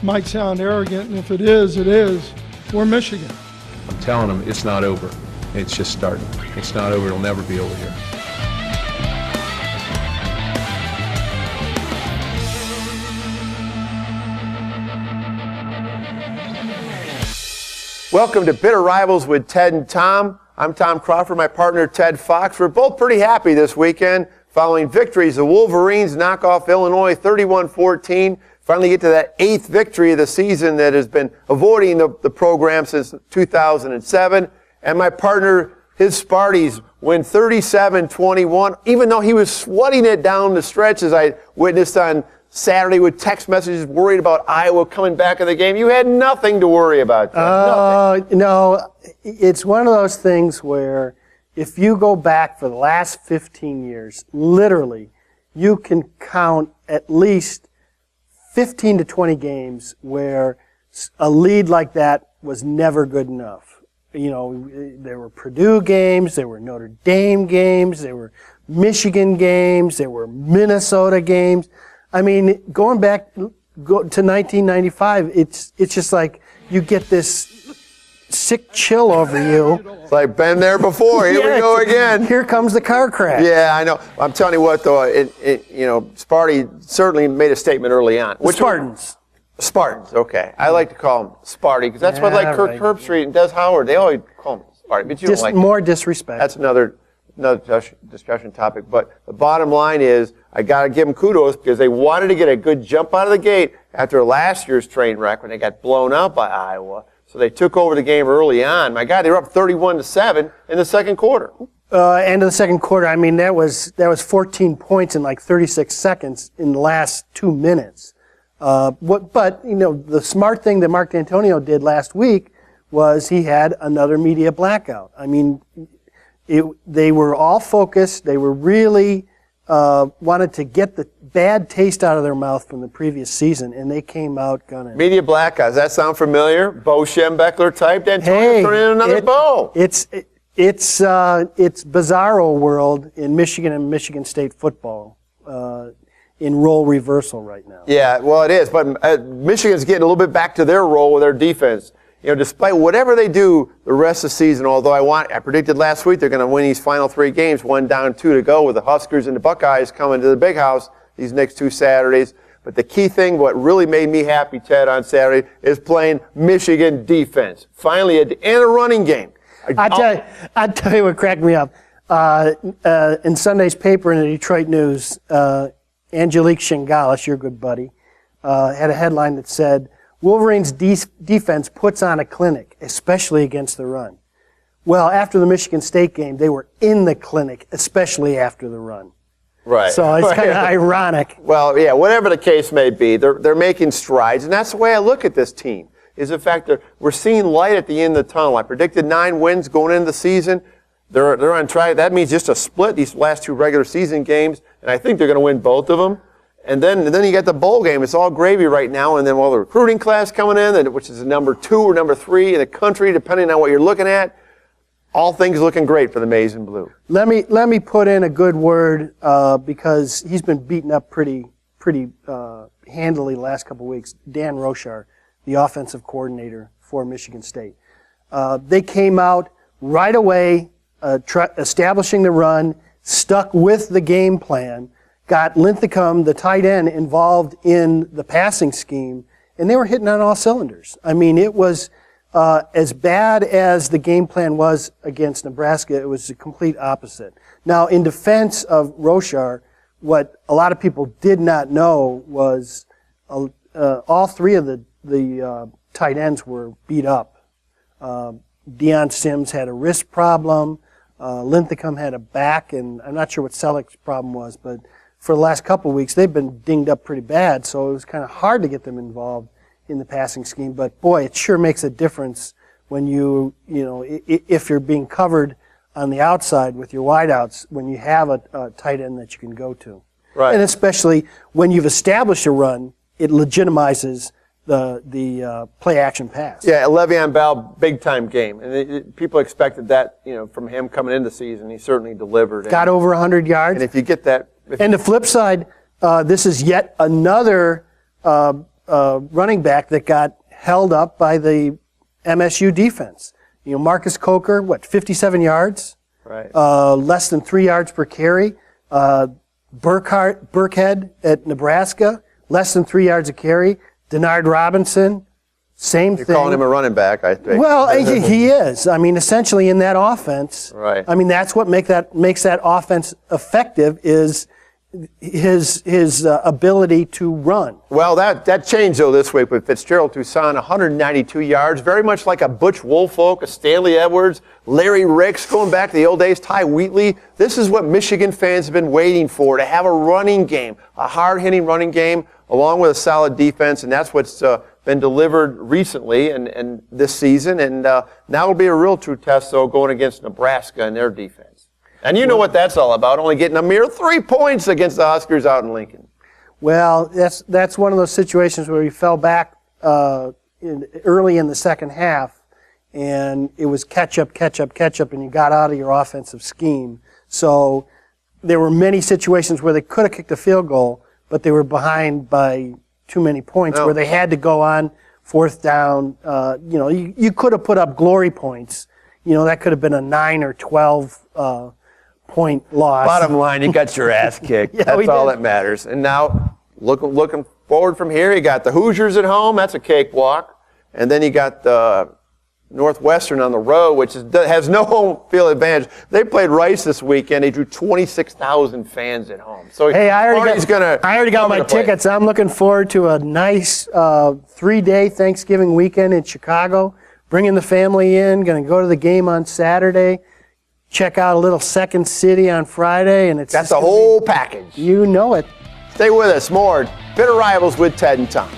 This might sound arrogant, and if it is, it is. We're Michigan. I'm telling them it's not over. It's just starting. It's not over. It'll never be over here. Welcome to Bitter Rivals with Ted and Tom. I'm Tom Crawford, my partner Ted Fox. We're both pretty happy this weekend following victories. The Wolverines knock off Illinois 31-14. Finally get to that 8th victory of the season that has been avoiding the program since 2007. And my partner, his Sparties, win 37-21, even though he was sweating it down the stretch, as I witnessed on Saturday with text messages worried about Iowa coming back in the game. You had nothing to worry about. No, it's one of those things where if you go back for the last 15 years, literally, you can count at least 15 to 20 games where a lead like that was never good enough. You know, there were Purdue games, there were Notre Dame games, there were Michigan games, there were Minnesota games. I mean, going back to 1995, it's just like you get this sick chill over you. It's like, been there before. Here we go again. Here comes the car crash. Yeah, I know. I'm telling you what, though, Sparty certainly made a statement early on. Spartans, okay. I like to call them Sparty because that's what Kirk Herbstreit and Des Howard, they always call them Sparty. But you don't like more disrespect. That's another discussion topic. But the bottom line is, I got to give them kudos because they wanted to get a good jump out of the gate after last year's train wreck when they got blown out by Iowa. So they took over the game early on. My God, they were up 31-7 in the second quarter. End of the second quarter. I mean, that was 14 points in like 36 seconds in the last 2 minutes. But you know, the smart thing that Mark D'Antonio did last week was he had another media blackout. I mean, they were all focused. They were really wanted to get the bad taste out of their mouth from the previous season, and they came out gunning. Media blackout. Does that sound familiar? Bo Schembechler type. D'Antonio turning in another Bo. It's bizarro world in Michigan and Michigan State football. In role reversal right now. Yeah, well, it is. But Michigan's getting a little bit back to their role with their defense. You know, despite whatever they do the rest of the season, although I predicted last week they're going to win these final 3 games, 1 down, 2 to go, with the Huskers and the Buckeyes coming to the Big House these next 2 Saturdays. But the key thing, what really made me happy, Ted, on Saturday, is playing Michigan defense. Finally, and a running game. I'd tell you what cracked me up. In Sunday's paper in the Detroit News, Angelique Shingalis, your good buddy, had a headline that said, Wolverines' defense puts on a clinic, especially against the run. Well, after the Michigan State game, they were in the clinic, especially after the run. Right. So it's kind of ironic. Well, yeah, whatever the case may be, they're making strides, and that's the way I look at this team, is the fact that we're seeing light at the end of the tunnel. I predicted 9 wins going into the season. They're on track. That means just a split these last 2 regular season games, and I think they're going to win both of them. And then you get the bowl game. It's all gravy right now. And then the recruiting class coming in, which is the number 2 or number 3 in the country, depending on what you're looking at. All things looking great for the Maize and Blue. Let me put in a good word because he's been beaten up pretty handily the last couple of weeks. Dan Rochar, the offensive coordinator for Michigan State. They came out right away, establishing the run, stuck with the game plan, got Linthicum, the tight end, involved in the passing scheme, and they were hitting on all cylinders. I mean, it was as bad as the game plan was against Nebraska, it was the complete opposite. Now, in defense of Rochar, what a lot of people did not know was all 3 of the tight ends were beat up. Deion Sims had a wrist problem. Linthicum had a back, and I'm not sure what Selleck's problem was, but for the last couple of weeks, they've been dinged up pretty bad, so it was kind of hard to get them involved in the passing scheme. But boy, it sure makes a difference when if you're being covered on the outside with your wideouts, when you have a tight end that you can go to. Right. And especially when you've established a run, it legitimizes the play action pass. Yeah, Le'Veon Bell, big time game, and people expected that from him coming into the season. He certainly delivered. Got over 100 yards. And if you get that, and the flip side, this is yet another running back that got held up by the MSU defense. You know, Marcus Coker, 57 yards? Right. Less than 3 yards per carry. Burkhead at Nebraska, less than 3 yards a carry. Denard Robinson, same thing. You're calling him a running back, I think. Well, he is. I mean, essentially in that offense. Right. I mean, that's what makes that offense effective is his ability to run. Well, that changed, though, this week with Fitzgerald Toussaint, 192 yards, very much like a Butch Woolfolk, a Stanley Edwards, Larry Ricks, going back to the old days, Ty Wheatley. This is what Michigan fans have been waiting for, to have a running game, a hard-hitting running game, along with a solid defense, and that's what's been delivered recently and this season. And now it'll be a real true test, though, going against Nebraska and their defense. And you know what that's all about, only getting a mere 3 points against the Huskers out in Lincoln. Well, that's one of those situations where we fell back early in the second half, and it was catch up, and you got out of your offensive scheme. So there were many situations where they could have kicked a field goal, but they were behind by too many points, where they had to go on fourth down. You could have put up glory points. You know, that could have been a 9 or 12 point loss. Bottom line, you got your ass kicked. Yeah, That's all that matters. And now, looking forward from here, you got the Hoosiers at home. That's a cakewalk. And then you got the Northwestern on the road, which has no home field advantage. They played Rice this weekend. They drew 26,000 fans at home. So hey, I already got my tickets. I'm looking forward to a nice 3-day Thanksgiving weekend in Chicago. Bringing the family in. Going to go to the game on Saturday. Check out a little Second City on Friday, and it's got the whole package. You know it. Stay with us. More Bitter Rivals with Ted and Tom.